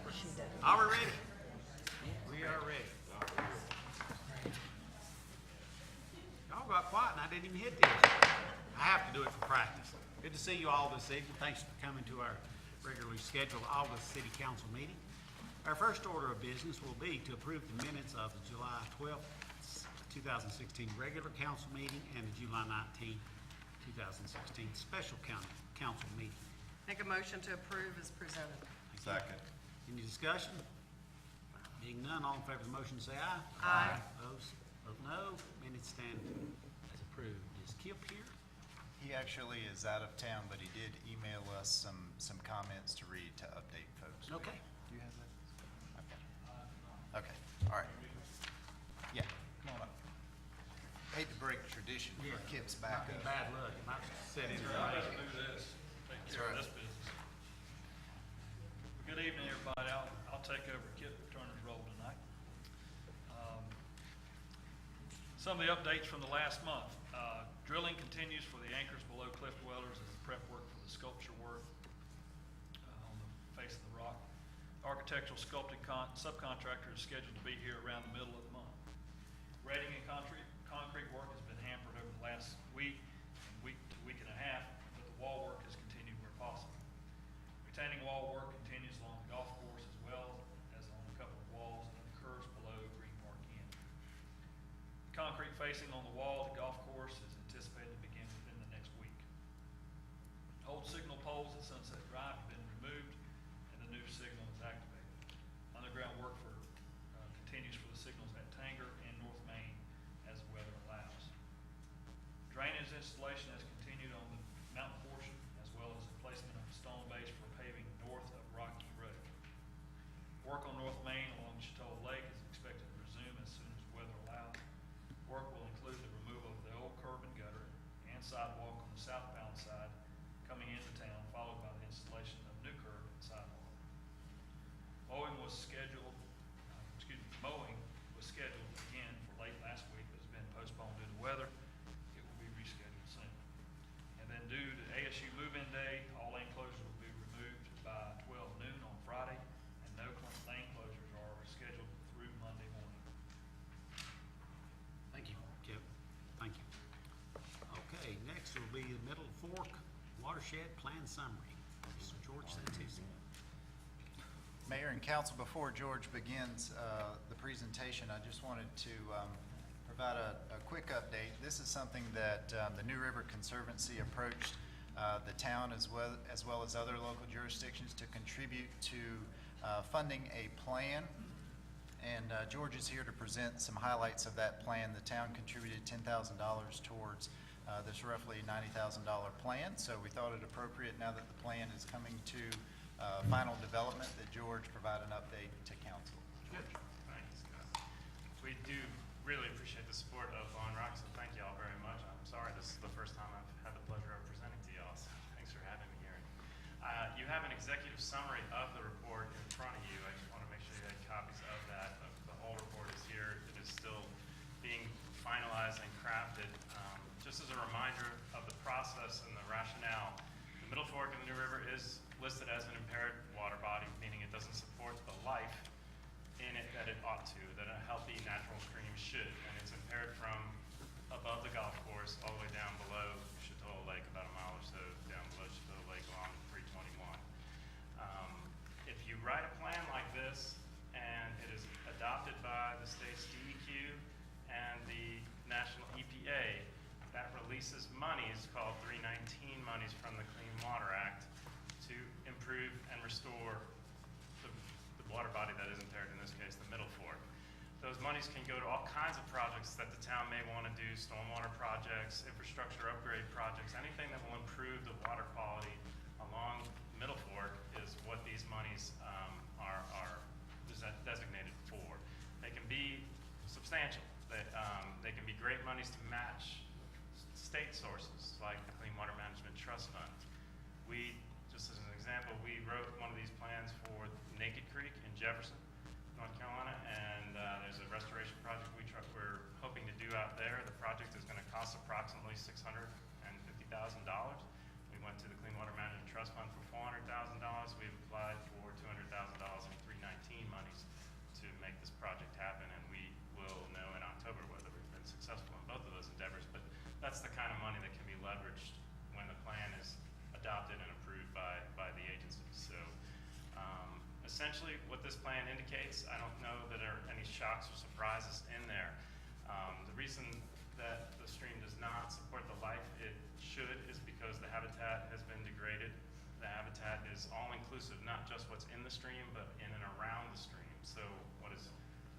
Are we ready? We are ready. Y'all got quiet and I didn't even hit this. I have to do it for practice. Good to see you all this evening. Thanks for coming to our regularly scheduled August City Council meeting. Our first order of business will be to approve the minutes of the July 12th, 2016 regular council meeting and the July 19th, 2016 special council meeting. Make a motion to approve as presented. Second. Any discussion? Being none, all in favor of the motion say aye. Aye. Opposed, vote no. Minutes stand as approved. Is Kip here? He actually is out of town, but he did email us some comments to read to update folks. Okay. Do you have that? Okay, all right. Yeah, come on up. Hate to break tradition for Kip's Might be backup. bad luck. It might set in the Try way. to do this, take That's care right. of this business. Good evening, everybody. I'll take over Kip Turner's role tonight. Some of the updates from the last month. Drilling continues for the anchors below cliff dwellers as the prep work for the sculpture work on the face of the rock. Architectural sculpting subcontractor is scheduled to be here around the middle of the month. Grading and concrete work has been hampered over the last week to week and a half, but the wall work has continued where possible. Retaining wall work continues along the golf course as well as on a couple of walls and the curves below Green Park Inn. Concrete facing on the wall at the golf course is anticipated to begin within the next week. Old signal poles at Sunset Drive have been removed and the new signal is activated. Underground work continues for the signals at Tanger and North Main as the weather allows. Drainage installation has continued on the mountain portion as well as the placement of stone base for paving north of Rocky Road. Work on North Main along Chatola Lake is expected to resume as soon as weather allows. Work will include the removal of the old curb and gutter and sidewalk on the southbound side coming into town, followed by the installation of new curb and sidewalk. Mowing was scheduled again for late last week, but has been postponed due to weather. It will be rescheduled soon. And then due to ASU move-in day, all lane closures will be removed by 12 noon on Friday, and no lane closures are scheduled through Monday morning. Thank you, Kip. Thank you. Okay, next will be the Middle Fork Watershed Plan Summary. Mr. George Santisi. Mayor and council, before George begins the presentation, I just wanted to provide a quick update. This is something that the New River Conservancy approached the town as well as other local jurisdictions to contribute to funding a plan. And George is here to present some highlights of that plan. The town contributed $10,000 towards this roughly $90,000 plan. So we thought it appropriate, now that the plan is coming to final development, that George provide an update to council. Good. Thanks. We do really appreciate the support of Von Rock, so thank you all very much. I'm sorry this is the first time I've had the pleasure of presenting to y'all, so thanks for having me here. You have an executive summary of the report in front of you. I just want to make sure you had copies of that. The whole report is here. It is still being finalized and crafted. Just as a reminder of the process and the rationale, the Middle Fork of the New River is listed as an impaired water body, meaning it doesn't support the life in it that it ought to, that a healthy natural stream should. And it's impaired from above the golf course all the way down below Chatola Lake, about a mile or so down below Chatola Lake along 321. If you write a plan like this and it is adopted by the state's DEQ and the national EPA, that releases monies called 319 monies from the Clean Water Act to improve and restore the water body that is impaired, in this case, the Middle Fork. Those monies can go to all kinds of projects that the town may want to do, stormwater projects, infrastructure upgrade projects, anything that will improve the water quality along Middle Fork is what these monies are designated for. They can be substantial. They can be great monies to match state sources like the Clean Water Management Trust Fund. Just as an example, we wrote one of these plans for Naked Creek in Jefferson, North Carolina, and there's a restoration project we're hoping to do out there. The project is going to cost approximately $650,000. We went to the Clean Water Management Trust Fund for $400,000. We've applied for $200,000 in 319 that's the kind of money that can be leveraged when the plan is adopted and approved by the agency. So essentially what this plan indicates, I don't know that there are any shocks or surprises in there. The reason that the stream does not support the life it should is because the habitat has been degraded. The habitat is all-inclusive, not just what's in the stream, but in and around the stream. So what is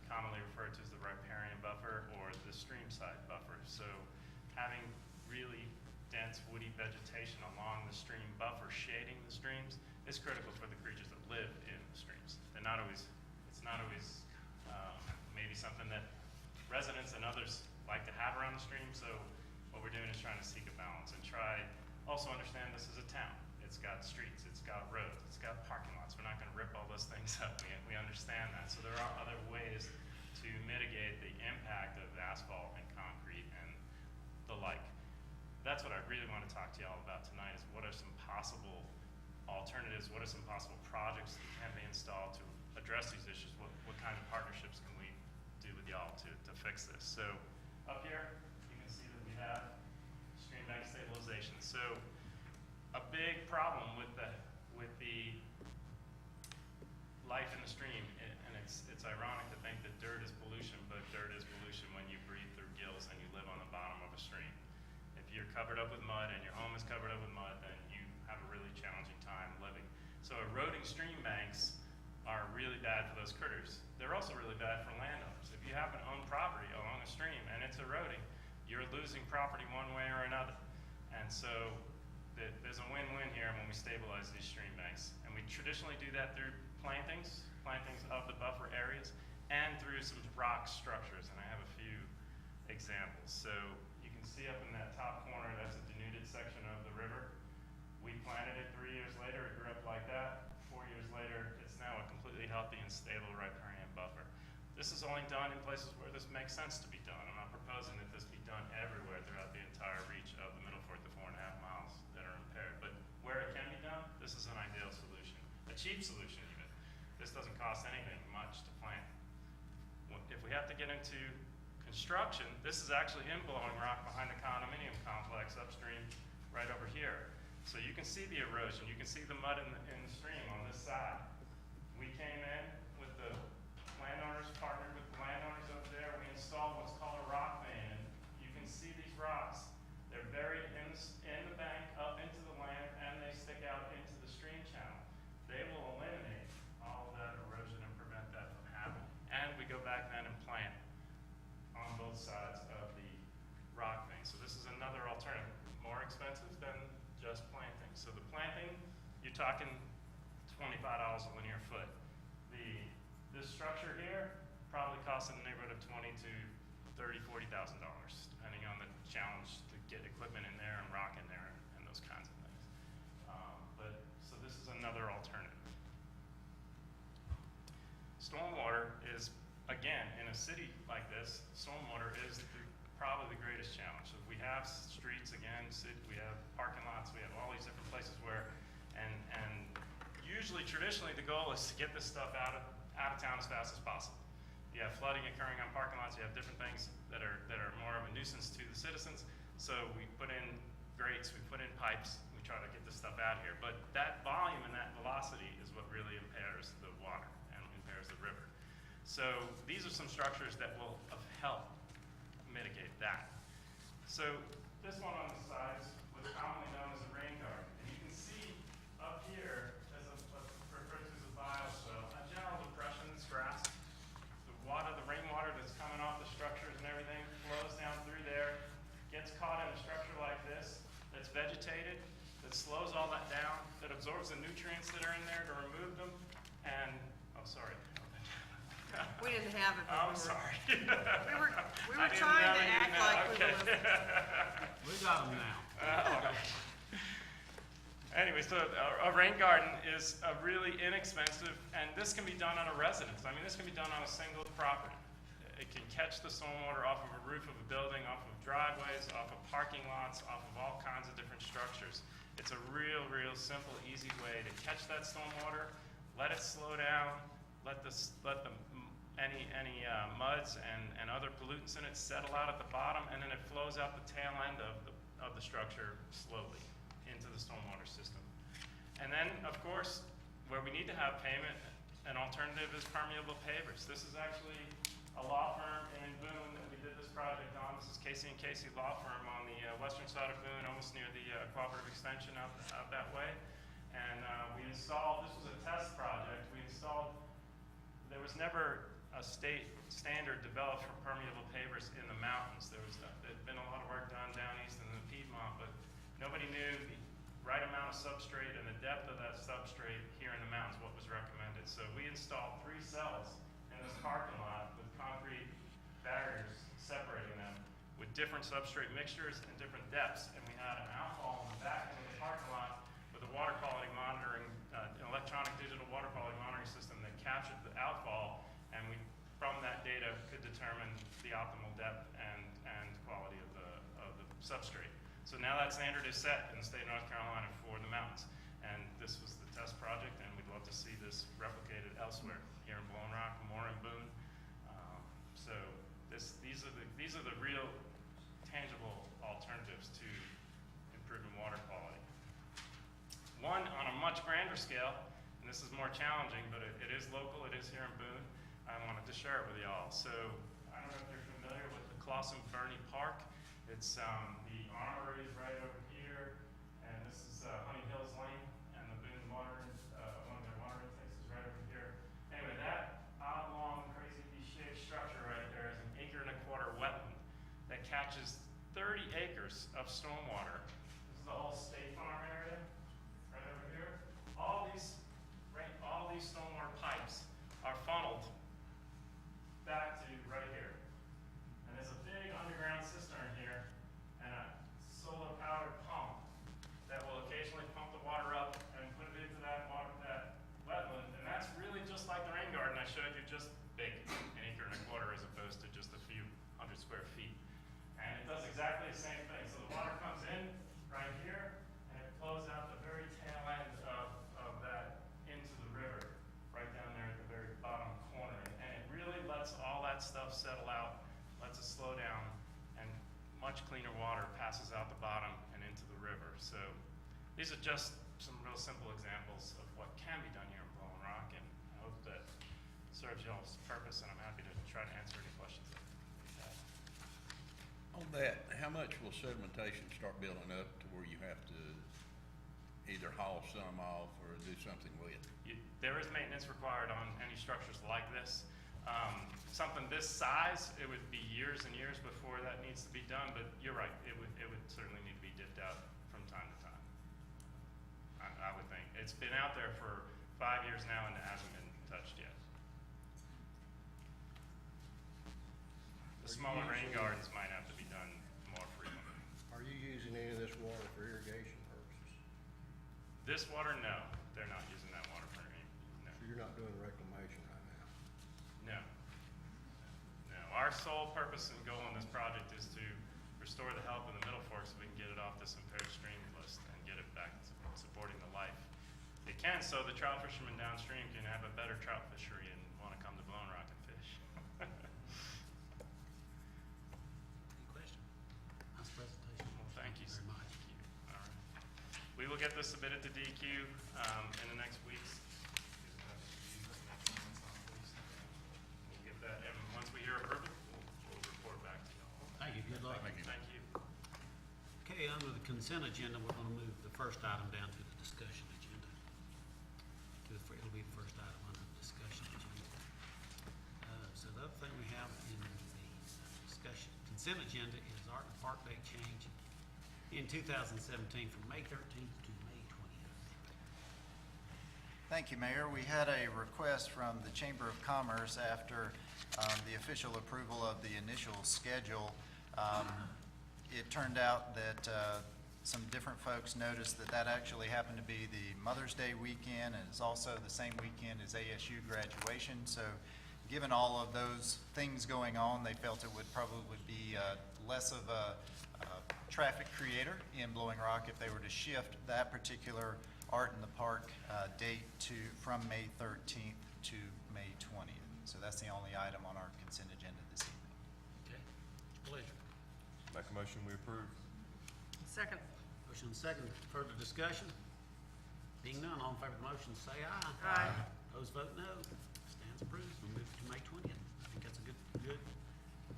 commonly referred to as the riparian buffer or the stream side buffer. So having really dense woody vegetation along the stream buffer shading the streams is critical for the creatures that live in the streams. It's not always maybe something that residents and others like to have around the stream. So what we're doing is trying to seek a balance and try also understand this is a town. It's got streets, it's got roads, it's got parking lots. We're not going to rip all those things up. We understand that. So there are other ways to mitigate the impact of asphalt and concrete and the like. That's what I really want to talk to y'all about tonight is what are some possible alternatives, what are some possible projects that can be installed to address these issues, what kind of partnerships can we do with y'all to fix this. So up here, you can see that we have stream bank stabilization. So a big problem with the life in the stream, and it's ironic to think that dirt is pollution, but dirt is pollution when you breathe through gills and you live on the bottom of a stream. If you're covered up with mud and your home is covered up with mud, then you have a really challenging time living. So eroding stream banks are really bad for those critters. They're also really bad for landowners. If you happen to own property along a stream and it's eroding, you're losing property one way or another. And so there's a win-win here when we stabilize these stream banks. And we traditionally do that through plantings of the buffer areas, and through some rock structures. And I have a few examples. So you can see up in that top corner, that's a denuded section of the river. We planted it 3 years later, it grew up like that. 4 years later, it's now a completely healthy and stable riparian buffer. This is only done in places where this makes sense to be done. I'm not proposing that this be done everywhere throughout the entire reach of the Middle Fork, the 4.5 miles that are impaired. But where it can be done, this is an ideal solution, a cheap solution even. This doesn't cost anything much to plant. If we have to get into construction, this is actually in Blowing Rock behind the condominium complex upstream right over here. So you can see the erosion, you can see the mud in the stream on this side. We came in with the landowners, partnered with the landowners over there, we installed what's called a rock vein. And you can see these rocks. They're buried in the bank up into the land and they stick out into the stream channel. They will eliminate all of that erosion and prevent that from happening. And we go back then and plant on both sides of the rock vein. So this is another alternative, more expensive than just planting. So the planting, you're talking $25 a linear foot. This structure here probably costs in the neighborhood of $20,000 to $30,000, $40,000, depending on the challenge to get equipment in there and rock in there and those kinds of things. So this is another alternative. Stormwater is, again, in a city like this, stormwater is probably the greatest challenge. So we have streets, again, we have parking lots, we have all these different places where, and usually, traditionally, the goal is to get this stuff out of town as fast as possible. You have flooding occurring on parking lots, you have different things that are more of a nuisance to the citizens. So we put in grates, we put in pipes, we try to get this stuff out here. But that volume and that velocity is what really impairs the water and impairs the river. So these are some structures that will help mitigate that. So this one on the side is what's commonly known as a rain garden. And you can see up here as what's referred to as a bioswale, a general depression that's grass. The rainwater that's coming off the structures and everything flows down through there, gets caught in a structure like this that's vegetated, that slows all that down, that absorbs the nutrients that are in there to remove them, and, oh, sorry. We didn't have it. I'm sorry. We were trying to act like we were listening. We got them now. Anyway, so a rain garden is a really inexpensive, and this can be done on a residence. I mean, this can be done on a single property. It can catch the stormwater off of a roof of a building, off of driveways, off of parking lots, off of all kinds of different structures. It's a real simple, easy way to catch that stormwater, let it slow down, let the any muds and other pollutants in it settle out at the bottom, and then it flows out the tail end of the structure slowly into the stormwater system. And then, of course, where we need to have payment, an alternative is permeable pavers. This is actually a law firm in Boone that we did this project on. This is Casey & Casey Law Firm on the western side of Boone, almost near the cooperative extension out that way. And we installed, this was a test project, there was never a state standard developed for permeable pavers in the mountains. There'd been a lot of work done down east in the Piedmont, but nobody knew the right amount of substrate and the depth of that substrate here in the mountains, what was recommended. So we installed 3 cells in this parking lot with concrete barriers separating them with different substrate mixtures and different depths. And we had an outfall in the back end of the parking lot with a water quality monitoring, an electronic digital water quality monitoring system that captured the outfall, and we, from that data, could determine the optimal depth and quality of the substrate. So now that standard is set in the state of North Carolina for the mountains. And this was the test project, and we'd love to see this replicated elsewhere, here in Blowing Rock, more in Boone. So these are the real tangible alternatives to improving water quality. One on a much grander scale, and this is more challenging, but it is local, it is here in Boone. I wanted to share it with y'all. So I don't know if you're familiar with the Clausen Bernie Park. It's the armory is right over here, and this is Honey Hills Lane, and the Boone water, one of their water intakes is right over here. Anyway, that oblong, crazy V-shaped structure right there is an 1.25 acre wetland that catches 30 acres of stormwater. This is the whole State Farm area, right over here. All these stormwater pipes are funneled back to right here. And there's a big underground cistern here and a solar-powered pump that will occasionally pump the water up and put it into that wetland. And that's really just like the rain garden I showed you, just big, 1.25 acres as opposed to just a few hundred square feet. And it does exactly the same thing. So the water comes in right here, and it flows out the very tail end of that into the river, right down there at the very bottom corner. And it really lets all that stuff settle out, lets it slow down, and much cleaner water passes out the bottom and into the river. So these are just some real simple examples of what can be done here in Blowing Rock, and I hope that serves y'all's purpose, and I'm happy to try to answer any questions that you have. On that, how much will sedimentation start building up to where you have to either haul some off or do something with it? There is maintenance required on any structures like this. Something this size, it would be years and years before that needs to be done, but you're right, it would certainly need to be dipped out from time to time. I would think. It's been out there for 5 years now and it hasn't been touched yet. The smaller rain gardens might have to be done more frequently. Are you using any of this water for irrigation purposes? This water, no, they're not using that water for any, no. So you're not doing reclamation right now? No. No. Our sole purpose and goal in this project is to restore the health of the Middle Fork so we can get it off this impaired stream list and get it back to supporting the life it can, so the trout fishermen downstream can have a better trout fishery and want to come to Blowing Rock and fish. Any question? Nice presentation. Well, thank you very much. Thank you. All right. We will get this submitted to DEQ in the next weeks. We'll get that, and once we hear approval, we'll report back to y'all. Thank you, good luck. Thank you. Thank you. Okay, under the consent agenda, we're gonna move the first item down to the discussion agenda. It'll be the first item under the discussion agenda. So the other thing we have in the discussion, consent agenda is Art and Park Day change in 2017 from May 13th to May 20th. Thank you, Mayor. We had a request from the Chamber of Commerce after the official approval of the initial schedule. It turned out that some different folks noticed that that actually happened to be the Mother's Day weekend, and it's also the same weekend as ASU graduation. So given all of those things going on, they felt it would probably be less of a traffic creator in Blowing Rock if they were to shift that particular Art in the Park date from May 13th to May 20th. So that's the only item on our consent agenda this evening. Okay, pleasure. Make a motion, we approve. Second. Motion second, further discussion? Being none, all in favor of the motion, say aye. Aye. Opposed, vote no. Stands approved. We'll move to May 20th. I think that's a good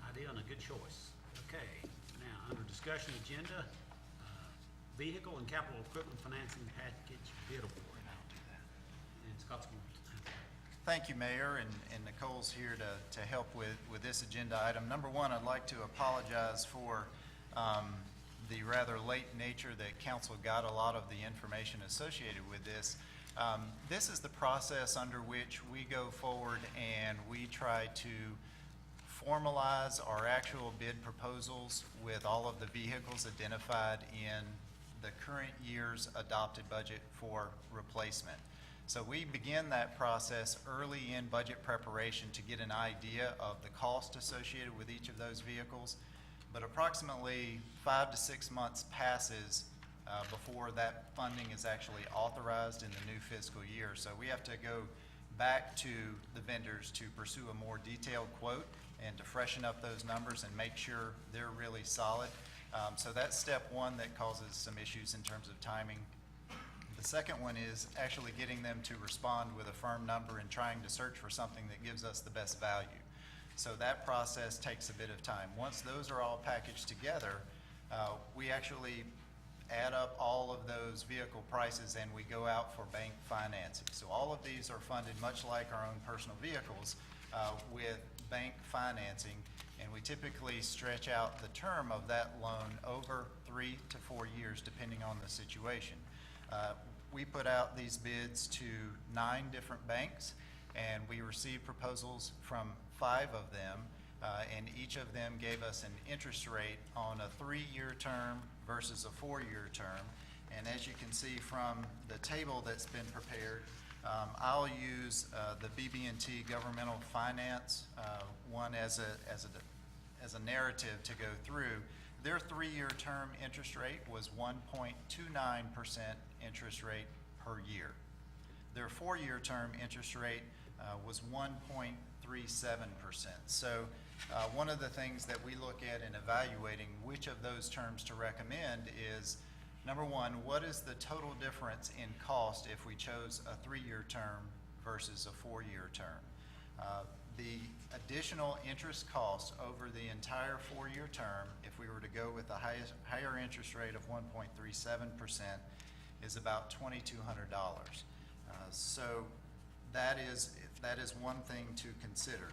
idea and a good choice. Okay, now, under discussion agenda, vehicle and capital equipment financing package bid award. I'll do that. And Scott's going to. Thank you, Mayor, and Nicole's here to help with this agenda item. Number one, I'd like to apologize for the rather late nature that council got a lot of the information associated with this. This is the process under which we go forward and we try to formalize our actual bid proposals with all of the vehicles identified in the current year's adopted budget for replacement. So we begin that process early in budget preparation to get an idea of the cost associated with each of those vehicles. But approximately 5 to 6 months passes before that funding is actually authorized in the new fiscal year. So we have to go back to the vendors to pursue a more detailed quote and to freshen up those numbers and make sure they're really solid. So that's step one that causes some issues in terms of timing. The second one is actually getting them to respond with a firm number and trying to search for something that gives us the best value. So that process takes a bit of time. Once those are all packaged together, we actually add up all of those vehicle prices and we go out for bank financing. So all of these are funded much like our own personal vehicles with bank financing, and we typically stretch out the term of that loan over 3 to 4 years depending on the situation. We put out these bids to 9 different banks, and we received proposals from 5 of them, and each of them gave us an interest rate on a 3-year term versus a 4-year term. And as you can see from the table that's been prepared, I'll use the BB&T governmental finance one as a narrative to go through. Their 3-year term interest rate was 1.29% interest rate per year. Their 4-year term interest rate was 1.37%. So one of the things that we look at in evaluating which of those terms to recommend is, number one, what is the total difference in cost if we chose a 3-year term versus a 4-year term? The additional interest cost over the entire 4-year term, if we were to go with a higher interest rate of 1.37%, is about $2,200. So that is one thing to consider.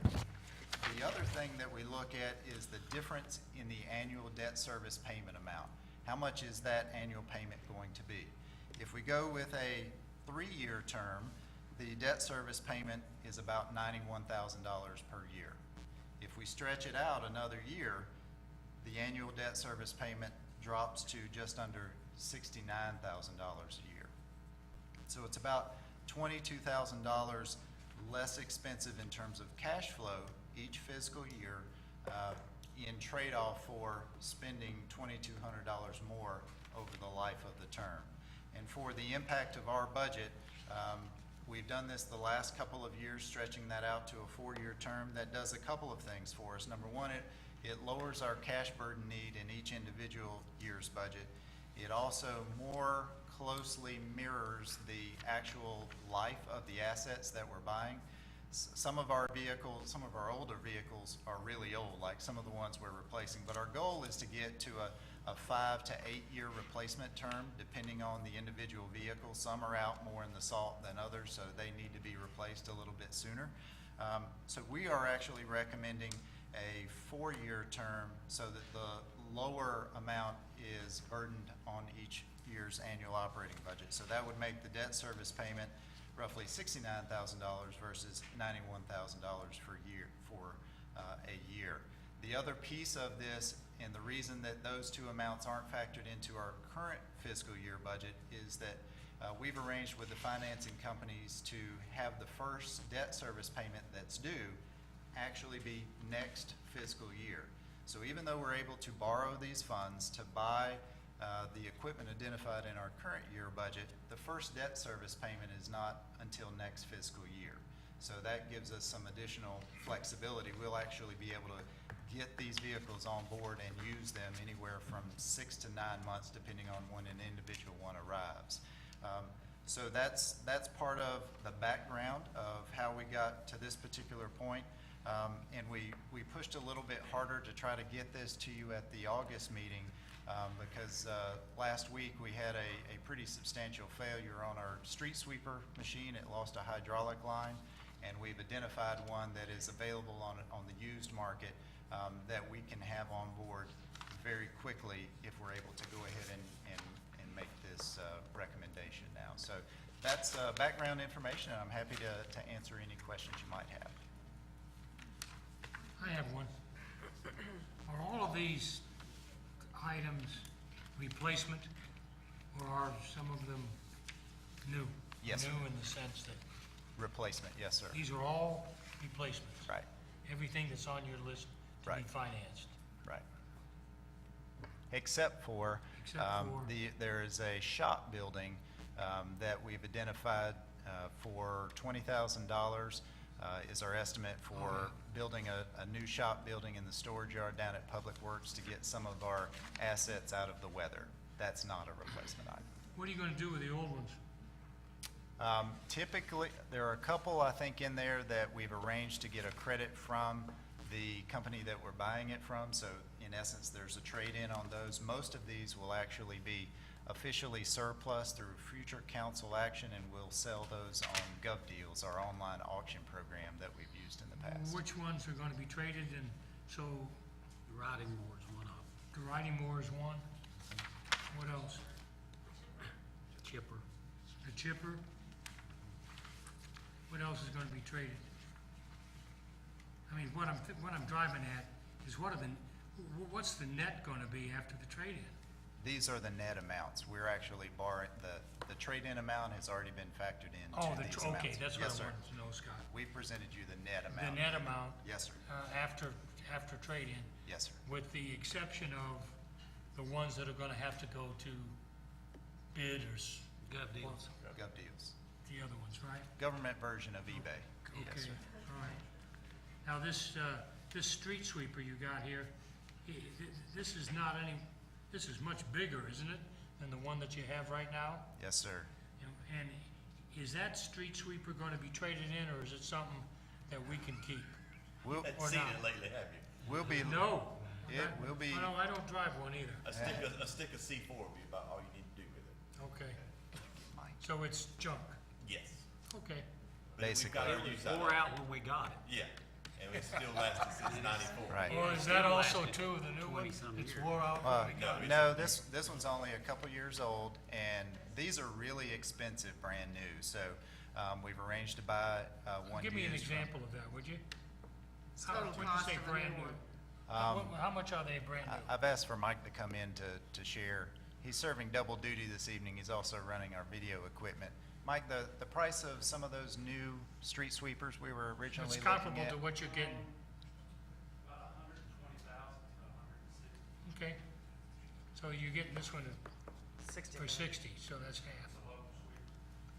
The other thing that we look at is the difference in the annual debt service payment amount. How much is that annual payment going to be? If we go with a 3-year term, the debt service payment is about $91,000 per year. If we stretch it out another year, the annual debt service payment drops to just under $69,000 a year. So it's about $22,000 less expensive in terms of cash flow each fiscal year in trade-off for spending $2,200 more over the life of the term. And for the impact of our budget, we've done this the last couple of years, stretching that out to a 4-year term. That does a couple of things for us. Number one, it lowers our cash burden need in each individual year's budget. It also more closely mirrors the actual life of the assets that we're buying. Some of our vehicles, some of our older vehicles are really old, like some of the ones we're replacing. But our goal is to get to a 5 to 8 year replacement term, depending on the individual vehicle. Some are out more in the salt than others, so they need to be replaced a little bit sooner. So we are actually recommending a 4-year term so that the lower amount is burdened on each year's annual operating budget. So that would make the debt service payment roughly $69,000 versus $91,000 for a year. The other piece of this, and the reason that those two amounts aren't factored into our current fiscal year budget, is that we've arranged with the financing companies to have the first debt service payment that's due actually be next fiscal year. So even though we're able to borrow these funds to buy the equipment identified in our current year budget, the first debt service payment is not until next fiscal year. So that gives us some additional flexibility. We'll actually be able to get these vehicles on board and use them anywhere from 6 to 9 months, depending on when an individual one arrives. So that's part of the background of how we got to this particular point. And we pushed a little bit harder to try to get this to you at the August meeting because last week we had a pretty substantial failure on our street sweeper machine. It lost a hydraulic line, and we've identified one that is available on the used market that we can have on board very quickly if we're able to go ahead and make this recommendation now. So that's background information, and I'm happy to answer any questions you might have. I have one. Are all of these items replacement, or are some of them new? Yes, sir. New in the sense that Replacement, yes, sir. these are all replacements? Right, Everything that's on your list to be Right. financed? right. Except for, Except for? there is a shop building that we've identified for $20,000 is our estimate for Okay. building a new shop building in the storage yard down at Public Works to get some of our assets out of the weather. That's not a replacement item. What are you gonna do with the old ones? Typically, there are a couple, I think, in there that we've arranged to get a credit from the company that we're buying it from. So in essence, there's a trade-in on those. Most of these will actually be officially surplus through future council action, and we'll sell those on GovDeals, our online auction program that we've used in the past. Which ones are gonna be traded, and so The riding mower is one of them. the riding mower is one? What else? Chipper. The chipper? What else is gonna be traded? I mean, what I'm driving at is what's the net gonna be after the trade-in? These are the net amounts. We're actually borrowing, the trade-in amount has already been factored into Oh, these amounts. okay, that's what Yes, I sir. wanted to know, Scott. We presented you the net The amount. net amount, Yes, sir. after trade-in, Yes, sir. with the exception of the ones that are gonna have to go to bid or GovDeals. GovDeals. the other ones, right? Government version of eBay. Yes, Okay, sir. all right. Now, this street sweeper you got here, this is much bigger, isn't it, than the one that you have right now? Yes, sir. And is that street sweeper gonna be traded in, or is it something that we can keep? We'll, Or not? lately, have you? we'll be, No. it will be, No, I don't drive one either. A stick of C4 would be about all you need to do with it. Okay. So it's junk? Yes. Okay. But we've Basically. got our It use out of wore it. out when we got it. Yeah, and it's still lasted since '94. right. Well, is Still that also lasted true of the new one? 20-some It's years. wore out? No, this one's only a couple years old, and these are really expensive, brand new. So, we've arranged to buy, one Give me an used from- example of that, would you? Total When you cost say of a brand new new, one. how much are they brand new? I've asked for Mike to come in to share. He's serving double duty this evening. He's also running our video equipment. Mike, the price of some of those new street sweepers we were originally It's looking comparable at. to what you're getting. About 120,000 to 160. Okay. So you're getting this one for 60. 60, so that's half.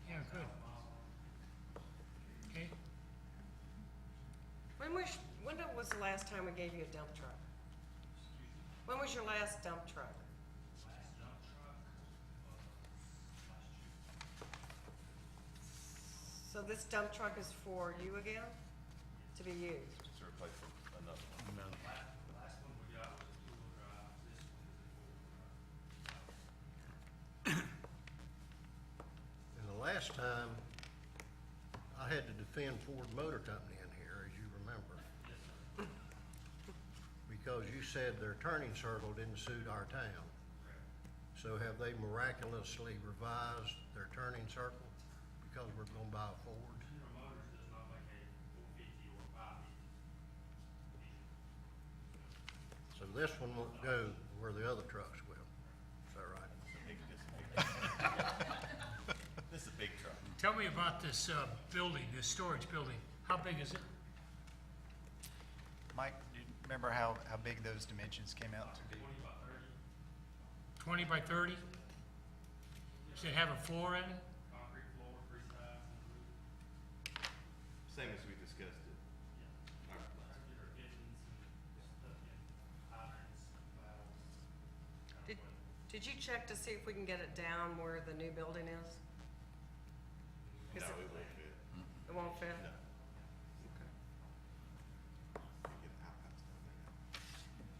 Yeah, good. Okay. When was the last time we gave you a dump truck? When was your last dump truck? So this dump truck is for you again, to be used? To replace another one. Last one we got was a two-wheel drive, this one is a four-wheel drive. And the last time, I had to defend Ford Motor Company in here, as you remember. Because you said their turning circle didn't suit our town. So have they miraculously revised their turning circle because we're gonna buy a Ford? General Motors does not make a 450 or 550. So this one won't go where the other trucks will. Is that right? This is a big truck. Tell me about this building, this storage building. How big is it? Mike, do you remember how big those dimensions came out to be? 20 by 30? Does it have a floor in it? Concrete floor, 3 sides, and roof. Same as Did you check to see if we can get it down where the new building is? No, Is it it- won't fit. It won't fit? No. Okay. You could get an outhouse down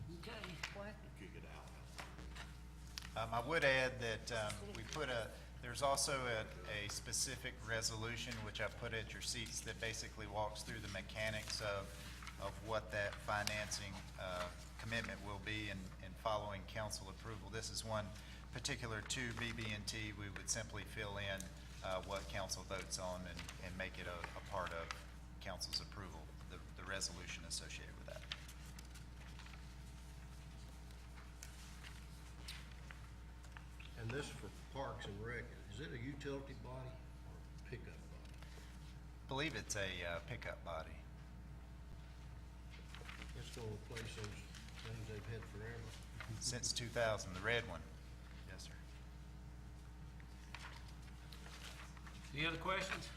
there. Okay. What? You could get an outhouse. I would add that we put there's also a specific resolution, which I put at your seats, that basically walks through the mechanics of what that financing commitment will be and following council approval. This is one particular to BB&T. We would simply fill in what council votes on and make it a part of council's approval, the resolution associated with that. And this for Parks and Rec, is it a utility body or pickup body? I believe it's a pickup body. It's gonna replace those things they've had forever. Since 2000, the red one. Yes, sir. Any other questions?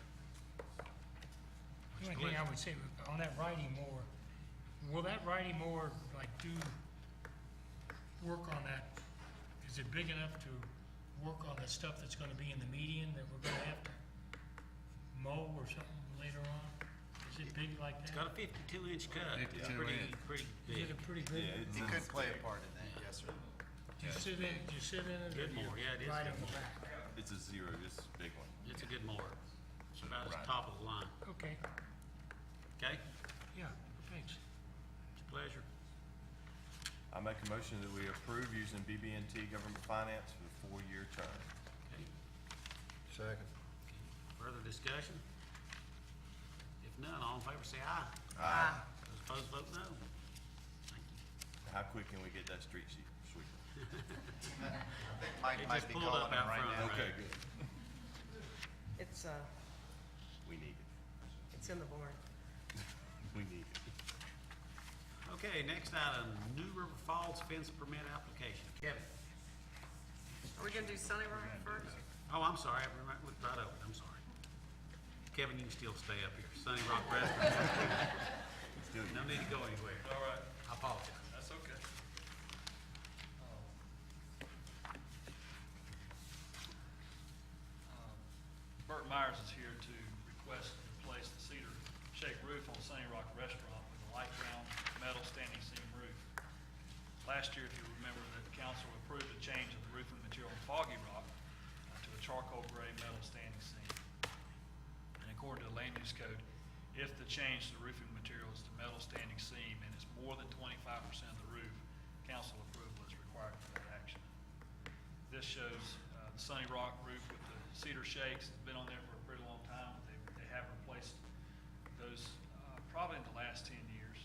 The only thing I would say, on that riding mower, will that riding mower, like, do work on that? Is it big enough to work on the stuff that's gonna be in the median that we're gonna have to mow or something later on? Is it big like It's that? got a 52-inch cut. It's 52 pretty, inch. pretty Is big. it a pretty big? It could play a part in that, yes, sir. Do you sit in it? or Good you mower, yeah, it is Ride good on the mower. back? It's a zero, it's a big one. It's a good mower. It's about Right. as top of the line. Okay, Okay? yeah, thanks. It's a pleasure. I make a motion that we approve using BB&T Government Finance for the 4-year term. Okay. Second. Further discussion? If none, all in favor say aye. Ah, Those opposed, vote no. Thank you. How quick can we get that street sweeper? Mike It might just be pulled calling up him out right front, now. right? Okay, good. it's, We need it. it's in the barn. We need it. Okay, next item, New River Falls fence permit application. Kevin? Are we gonna do Sunny Rock first? Oh, I'm sorry, I looked right over it, I'm sorry. Kevin, you can still stay up here. Sunny Rock Restaurant. Still No need to go anywhere. All right, I apologize. that's okay. Burt Myers is here to request to replace the cedar shake roof on Sunny Rock Restaurant with a light brown metal standing seam roof. Last year, if you remember, that the council approved a change of the roofing material in Foggy Rock to a charcoal gray metal standing seam. And according to the land use code, if the change to the roofing material is to metal standing seam and it's more than 25% of the roof, council approval is required for that action. This shows the Sunny Rock roof with the cedar shakes. It's been on there for a pretty long time. They have replaced those probably in the last 10 years,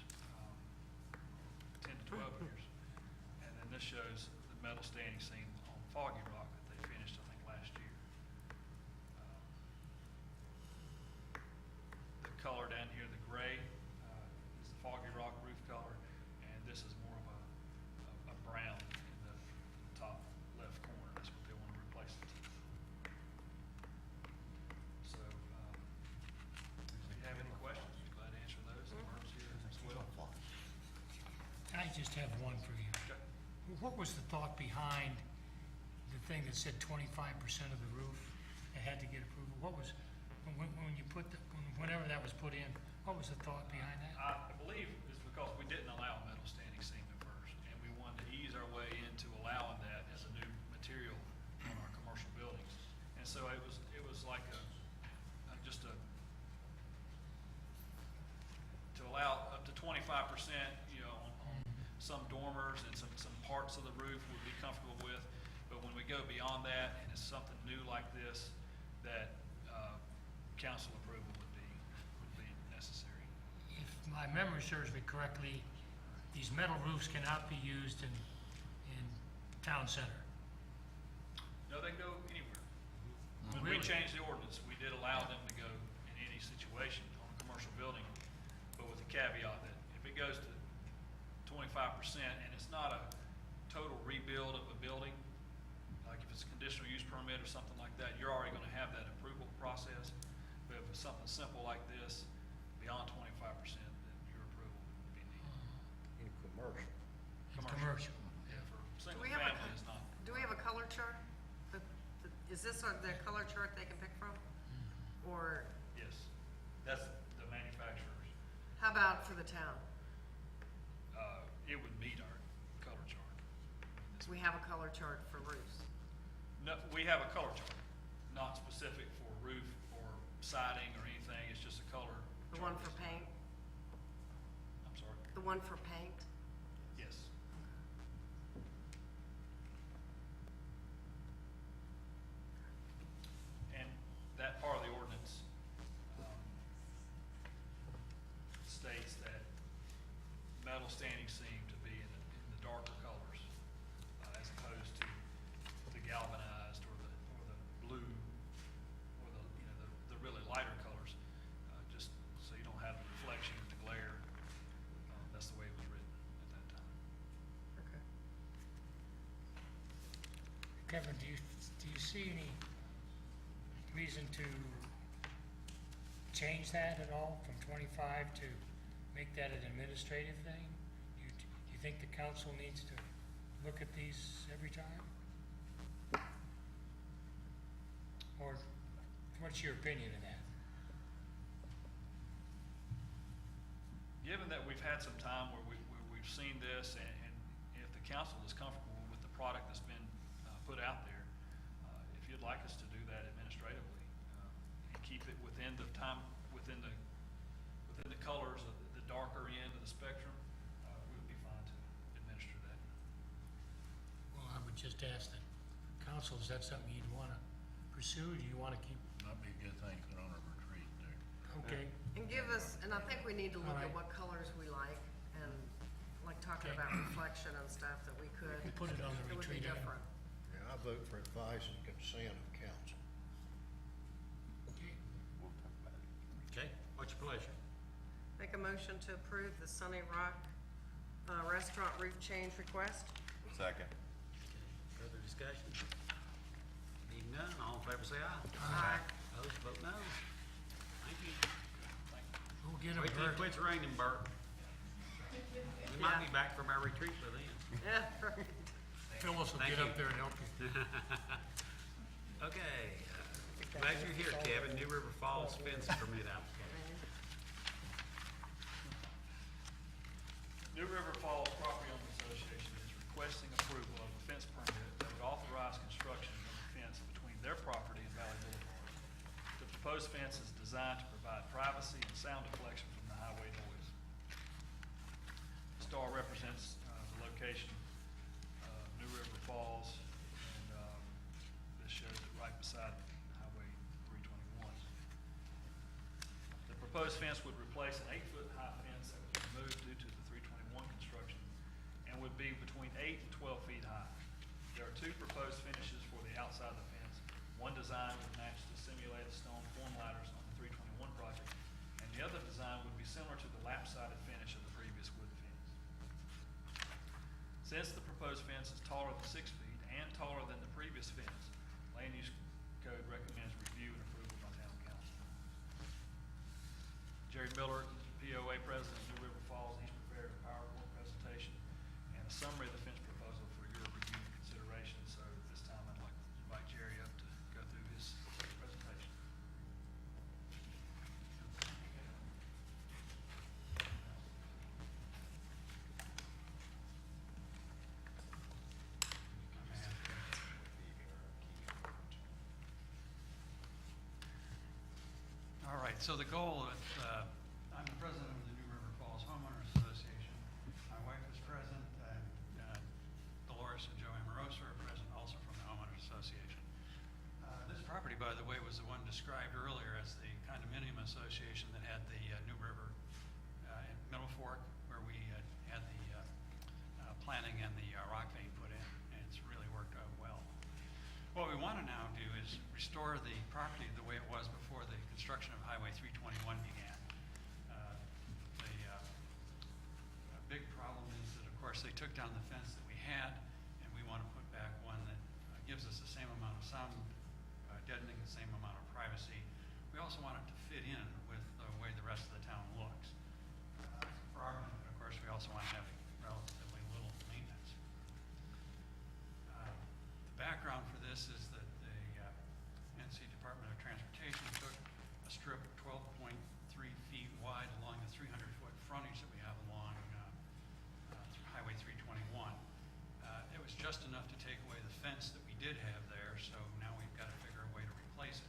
10 to 12 years. And then this shows the metal standing seam on Foggy Rock that they finished, I think, last year. The color down here, the gray, is the Foggy Rock roof color, and this is more of a brown in the top left corner. That's what they want to replace it to. So, if you have any questions, glad to answer those. Merv's here as well. I just have one for you. Okay. What was the thought behind the thing that said 25% of the roof that had to get approval? What was, when you put, whenever that was put in, what was the thought behind that? I believe it's because we didn't allow metal standing seam at first, and we wanted to ease our way into allowing that as a new material on our commercial buildings. And so it was like just to allow up to 25%, you know, on some dormers and some parts of the roof we'd be comfortable with. But when we go beyond that, and it's something new like this, that council approval would be necessary. If my memory serves me correctly, these metal roofs cannot be used in town center. No, they can go anywhere. When we Really? changed the ordinance, we did allow them to go in any situation on a commercial building, but with the caveat that if it goes to 25% and it's not a total rebuild of a building, like if it's a conditional use permit or something like that, you're already gonna have that approval process. But if it's something simple like this, beyond 25%, then your approval would be needed. In commercial. In commercial. Yeah, for Do single we have a family, it's not. Do Do we have a color chart? Is this the color chart they can pick from? Or Yes, that's the manufacturer's. how about for the town? It would meet our color chart. We have a color chart for roofs. No, we have a color chart, not specific for roof or siding or anything, it's just a color. The chart. one for paint? I'm sorry, The one for paint? yes. And that part of the ordinance, states that metal standing seam to be in the darker colors, as opposed to the galvanized or the blue, or the really lighter colors, just so you don't have the reflection, the glare. That's the way it was written at that time. Okay. Kevin, do you see any reason to change that at all from 25 to make that an administrative thing? Do you think the council needs to look at these every time? Or what's your opinion of that? Given that we've had some time where we've seen this, and if the council is comfortable with the product that's been put out there, if you'd like us to do that administratively, and keep it within the time, within the colors of the darker end of the spectrum, we would be fine to administer that. Well, I would just ask the council, is that something you'd want to pursue? Do you want to keep? That'd be a good thing, put on a retreat there. Okay. And give us, and I think we need to look at Alright. what colors we like, and like talking Okay. about reflection and stuff that we could. We put it on the It would be retreat item. different. Yeah, I vote for advice and consent of council. Okay. We'll talk about it. Okay, what's your pleasure? Make a motion to approve the Sunny Rock restaurant roof change request. Second. Further discussion? Being none, all in favor say aye. Aye. Opposed, vote no. Thank you. We'll get them, Wait till it Bert. quits raining, Bert. We might be back from our retreat by then. Yeah, right. Phyllis will Thank get you. up there and help you. Okay, glad you're here, Kevin. New River Falls fence permit application. New River Falls Property Owners Association is requesting approval of a fence permit that would authorize construction of a fence between their property and Valley Boulevard. The proposed fence is designed to provide privacy and sound deflection from the highway noise. The star represents the location of New River Falls, and this shows it right beside Highway 321. The proposed fence would replace an 8-foot high fence that was removed due to the 321 construction and would be between 8 and 12 feet high. There are two proposed finishes for the outside of the fence. One design would match the simulated stone form ladders on the 321 project, and the other design would be similar to the lap-sided finish of the previous wood fence. Since the proposed fence is taller than 6 feet and taller than the previous fence, Land Use Code recommends review and approval by town council. Jerry Miller, POA President of New River Falls, he's prepared a PowerPoint presentation and a summary of the fence proposal for your review and consideration. So at this time, I'd like to invite Jerry up to go through his presentation. All right, so the goal, I'm the president of the New River Falls Homeowners Association. My wife is present, and Dolores and Joey Morosa are present also from the Homeowners Association. This property, by the way, was the one described earlier as the condominium association that had the New River in Middle Fork, where we had the planting and the rock vein put in, and it's really worked out well. What we want to now do is restore the property the way it was before the construction of Highway 321 began. The big problem is that, of course, they took down the fence that we had, and we want to put back one that gives us the same amount of sound deadening, the same amount of privacy. We also want it to fit in with the way the rest of the town looks. For our benefit, of course, we also want to have relatively little maintenance. was just enough to take away the fence that we did have there, so now we've got to figure a way to replace it.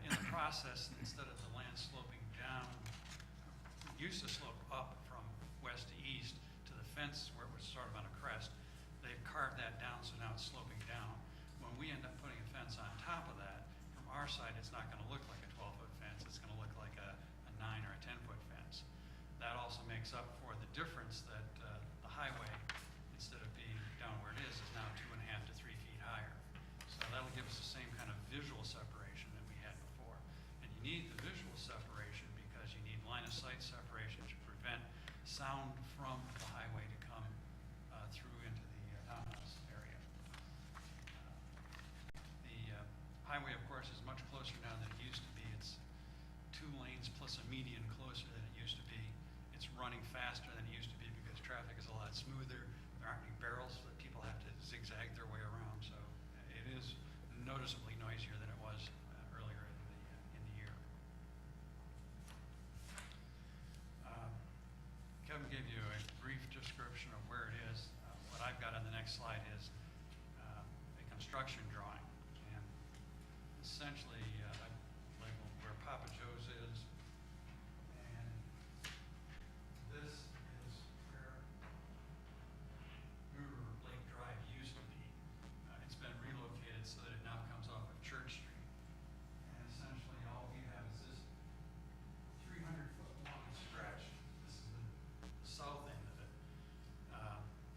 In the process, instead of the land sloping down, it used to slope up from west to east to the fence where it was sort of on a crest. They've carved that down, so now it's sloping down. When we end up putting a fence on top of that, from our side, it's not gonna look like a 12-foot fence, it's gonna look like a 9 or a 10-foot fence. That also makes up for the difference that the highway, instead of being down where it is now 2.5 to 3 feet higher. So that'll give us the same kind of visual separation that we had before. And you need the visual separation because you need line of sight separation to prevent sound from the highway to come through into the townhouse area. The highway, of course, is much closer now than it used to be. It's 2 lanes plus a median closer than it used to be. It's running faster than it used to be because traffic is a lot smoother. There aren't any barrels that people have to zigzag their way around, so it is noticeably noisier than it was earlier in the year. Kevin gave you a brief description of where it is. What I've got on the next slide is a construction drawing. And essentially, I've labeled where Papa Joe's is. And this is where New River Lake Drive used to be. It's been relocated so that it now comes off of Church Street. And essentially, all we have is this 300-foot long stretch. This is the south end of it.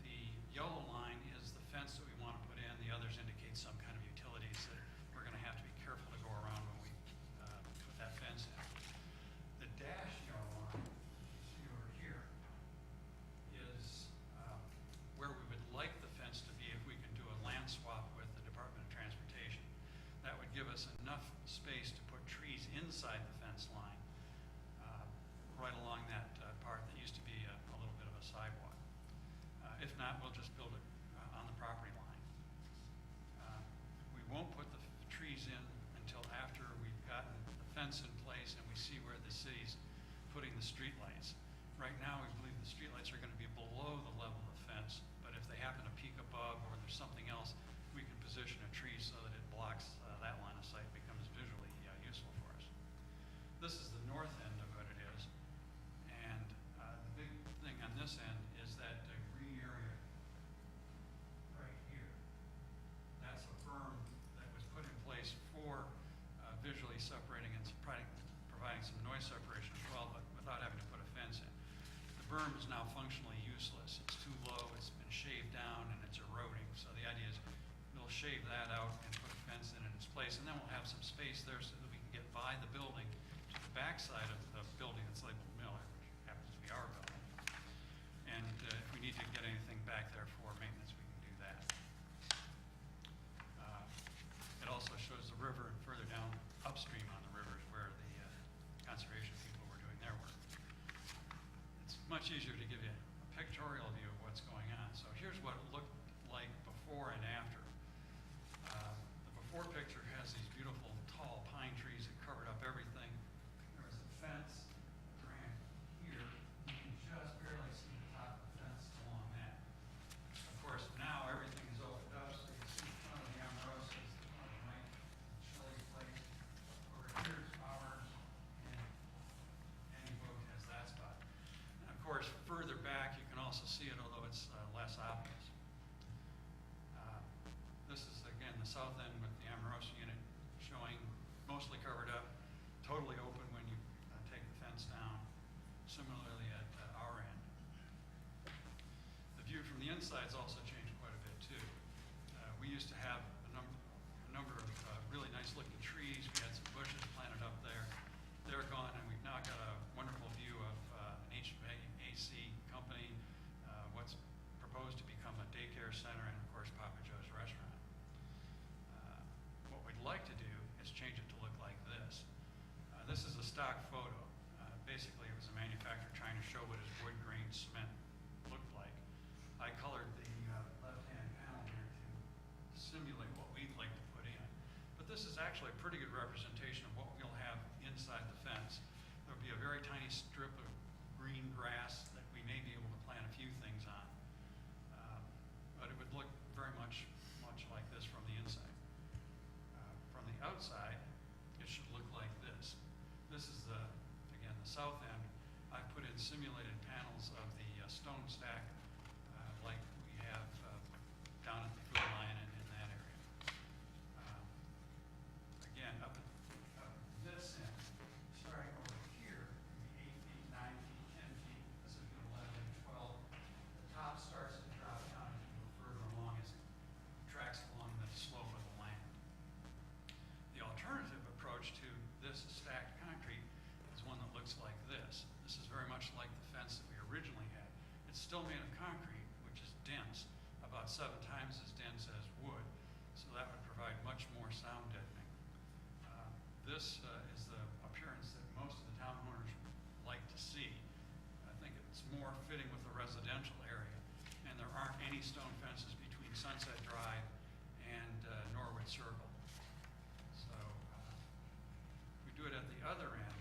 The yellow line is the fence that we want to put in. The others indicate some kind of utilities that we're going to have to be careful to go around when we put that fence in. The dash yellow line, you see over here, is where we would like the fence to be if we can do a land swap with the Department of Transportation. That would give us enough space to put trees inside the fence line, right along that part that used to be a little bit of a sidewalk. If not, we'll just build it on the property line. We won't put the trees in until after we've gotten the fence in place and we see where the city's putting the streetlights. Right now, we believe the streetlights are going to be below the level of the fence, but if they happen to peak above or there's something else, we can position a tree so that it blocks that line of sight, becomes visually useful for us. This is the north end of what it is, and the big thing on this end is that green area right here. That's a berm that was put in place for visually separating and providing some noise separation as well, but without having to put a fence in. The berm is now functionally useless. It's too low, it's been shaved down, and it's eroding. So the idea is we'll shave that out and put a fence in its place, and then we'll have some space there so that we can get by the building to the backside of the building that's labeled Miller, which happens to be our building. And if we need to get anything back there for maintenance, we can do that. It also shows the river, and further down upstream on the river is where the conservation people were doing their work. It's much easier to give you a pictorial view of what's going on. So here's what it looked like before and after. The before picture has these beautiful tall pine trees that covered up everything. There was a fence that ran here. You can just barely see the top of the fence along that. Of course, now everything is opened up, so you can see in front of the Amarosas, the front of Mike, Shelley's place. Over here's ours, and any boat has that spot. And of course, further back, you can also see it, although it's less obvious. This is, again, the south end with the Amorosa unit showing mostly covered up, totally open when you take the fence down. Similarly at our end. The view from the inside's also changed quite a bit too. We used to have a number of really nice looking trees. We had some bushes planted up there. They're gone, and we've now got a wonderful view of an HVAC company, what's proposed to become a daycare center, and of course Papa Joe's restaurant. What we'd like to do is change it to look like this. This is a stock photo. Basically, it was a manufacturer trying to show what his wood grain cement looked like. I colored the left-hand panel here to simulate what we'd like to put in. But this is actually a pretty good representation of what we'll have inside the fence. There'll be a very tiny strip of green grass that we may be able to plant a few things on. But it would look simulated panels of the stone stack like we have down at the Food Lion and in that area. Again, up at this end, starting over here, maybe 8 feet, 9 feet, 10 feet, this is 11 and 12. The top starts to drop down as you go further along as it tracks along the slope of the land. The alternative approach to this stacked concrete is one that looks like this. This is very much like the fence that we originally had. It's still made of concrete, which is dense, about 7 times as dense as wood, so that would provide much more sound deadening. This is the appearance that most of the town owners like to see. I think it's more fitting with the residential area, and there aren't any stone fences between Sunset Drive and Norwood Circle. So we do it at the other end.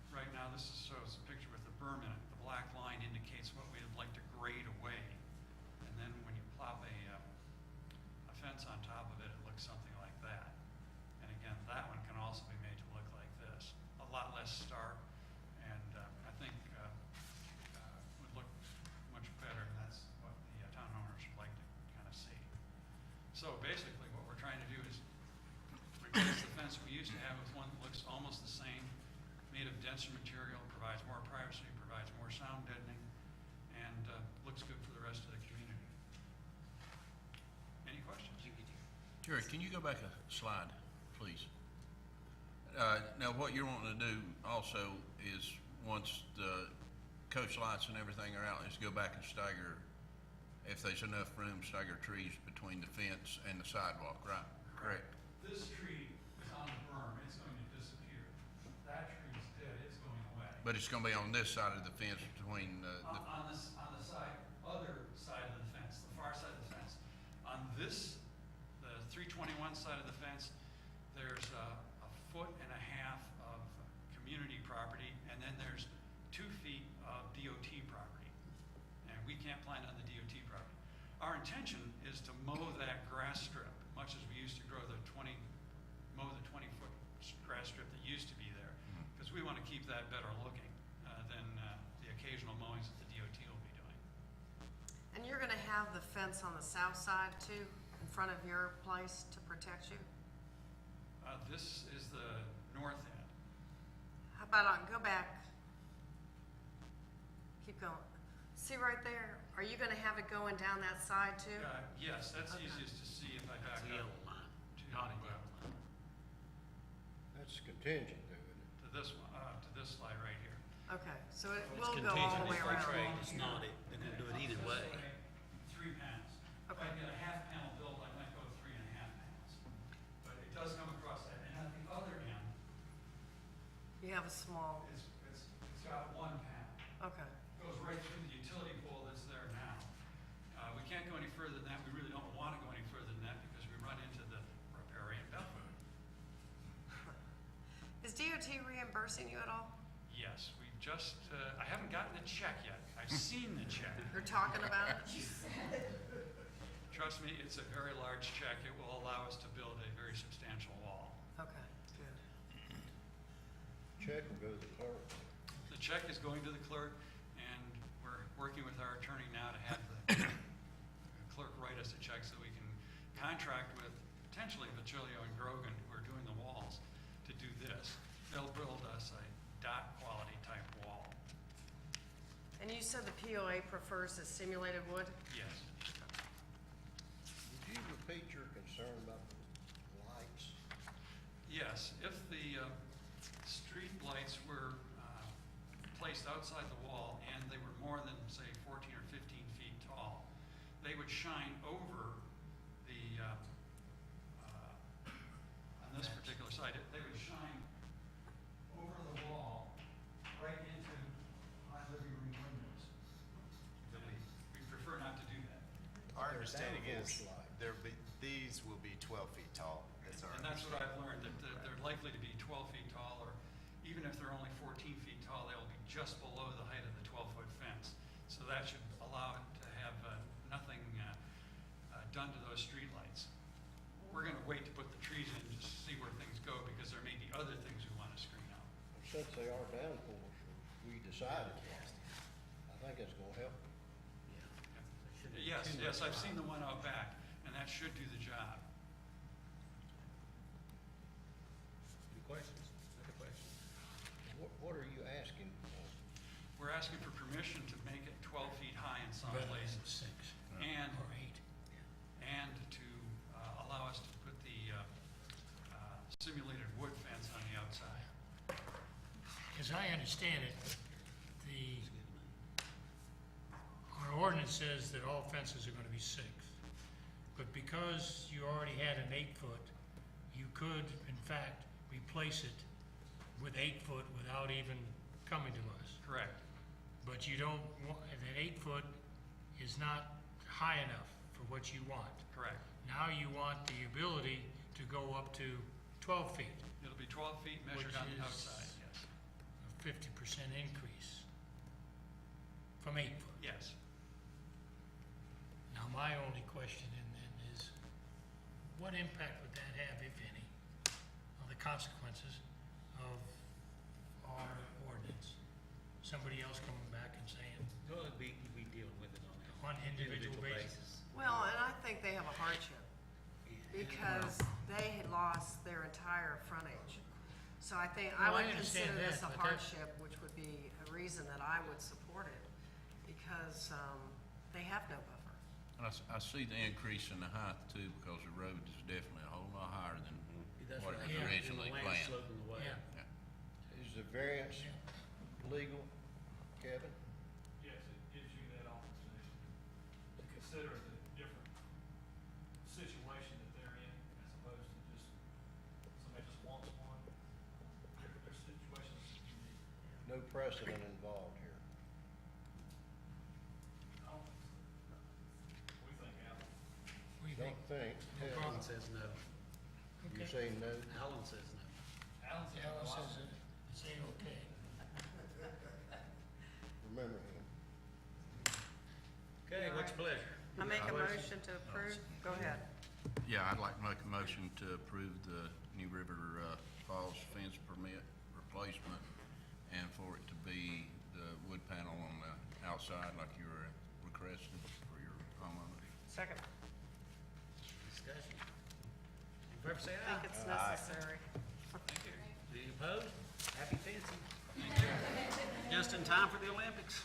Right now, this shows a picture with the berm in it. The black line indicates what we'd like to grade away. And then when you plop a fence on top of it, it looks something like that. And again, that one can also be made to look like this. A lot less stark, and I think would look much better, and that's what the town owners would like to kind of see. So basically, what we're trying to do is replace the fence we used to have with one that looks almost the same, made of denser material, provides more privacy, provides more sound deadening, and looks good for the rest of the community. Any questions? Jerry, can you go back a slide, please? Now, what you're wanting to do also is, once the coach lights and everything are out, is go back and stagger, if there's enough room, stagger trees between the fence and the sidewalk, right? Correct. This tree is on the berm, it's going to disappear. That tree is dead, it's going away. But it's gonna be on this side of the fence between the, On the side, other side of the fence, the far side of the fence. On this, the 321 side of the fence, there's a 1.5 feet of community property, and then there's 2 feet of DOT property. And we can't plant on the DOT property. Our intention is to mow that grass strip, much as we used to mow the 20-foot grass strip that used to be there, because we want to keep that better looking than the occasional mowings that the DOT will be doing. And you're gonna have the fence on the south side too, in front of your place to protect you? This is the north end. How about go back? Keep going. See right there? Are you gonna have it going down that side too? Yes, that's Okay. easiest to see if I back That's the up yellow line, to, not a yellow line. That's contingent, isn't it? to this one, to this slide right here. Okay, so it It's will go all the contingent. way It's around. trade. It's not it. They're gonna do it either way. 3 panels. If I Okay. get a half panel built, I might go 3.5 panels. But it does come across that, and at the other end, You have a small, it's got 1 panel. okay. Goes right through the utility pole that's there now. We can't go any further than that. We really don't want to go any further than that because we run into the riparian bellwood. Is DOT reimbursing you at all? Yes, we've just, I haven't gotten the check yet. I've seen the check. You're talking about it? Trust me, it's a very large check. It will allow us to build a very substantial wall. Okay, good. Check will go to the clerk. The check is going to the clerk, and we're working with our attorney now to have the clerk write us a check so we can contract with potentially Vicilio and Grogan, who are doing the walls, to do this. They'll build us a dot quality type wall. And you said the POA prefers the simulated wood? Yes. Would you repeat your concern about the lights? Yes, if the street lights were placed outside the wall and they were more than, say, 14 or 15 feet tall, they would shine over the, on this particular side, they would shine over the wall right into my living room windows. We prefer not to do that. Our They're understanding downforce is light. these will be 12 feet tall. That's our And that's what understanding. I've learned, that they're likely to be 12 feet tall, or even if they're only 14 feet tall, they'll be just below the height of the 12-foot fence. So that should allow it to have nothing done to those streetlights. We're gonna wait to put the trees in, just to see where things go, because there may be other things we wanna screen out. Since they are downforce, we decided think that's gonna help. Yes, yes, I've seen the one out back, and that should do the job. Any questions? Other questions? What are you asking for? We're asking for permission to make it 12 feet high in some Rather than places. 6 And, or 8. and to allow us to put the simulated wood fence on the outside. As I understand it, our ordinance says that all fences are gonna be 6. But because you already had an 8-foot, you could, in fact, replace it with 8-foot without even coming to us. Correct. But you don't want, that 8-foot is not high enough for what you want. Correct. Now you want the ability to go up to 12 feet, It'll be 12 feet measured Which on the is- outside, yes. a 50% increase from 8 foot. Yes. Now, my only question then is, what impact would that have, if any, on the consequences of our ordinance? Somebody else coming back and saying, Well, we deal with it on individual basis. Well, and I think they have a hardship because they had lost their entire frontage. So I think, I No, I would understand consider this a that, but that- hardship, which would be a reason that I would support it because, they have no buffer. And I see the increase in the height too, because the road is definitely a whole lot higher than That's what right. it was Yeah. originally And the land planned. sloping away. Yeah. Is the variance legal, Kevin? Yes, it gives you that authorization to consider the different situation that they're in, as opposed to just, somebody just wants one. Their situations is unique. No precedent involved here. I don't think so. We think Alan. What do you Don't think? think, No Kevin, problem. Alan says no. you Okay. say no? Alan says no. Alan said, Alan "Well, I says it's okay. Remember him. Okay, what's your pleasure? I make a motion to approve, go ahead. Yeah, I'd like to make a motion to approve the New River Falls fence permit replacement and for it to be the wood panel on the outside like you were requesting for your homeowners. Second. Discussion. In favor, say I aye. think it's necessary. Thank you. Any opposed? Happy fencing. Just in time for the Olympics.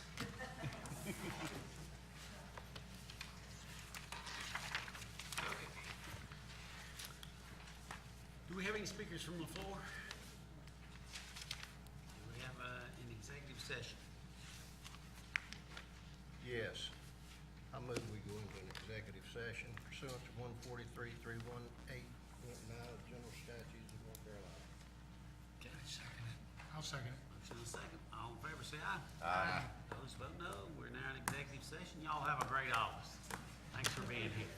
Do we have any speakers from the floor? Do we have an executive session? Yes. I move we go into an executive session pursuant to 143.318.9 of the General Statutes of North Carolina. I second it. I'll second it. Motion and a second. All in favor, say aye. Aye. Those vote no. We're now in executive session. Y'all have a great August. Thanks for being here.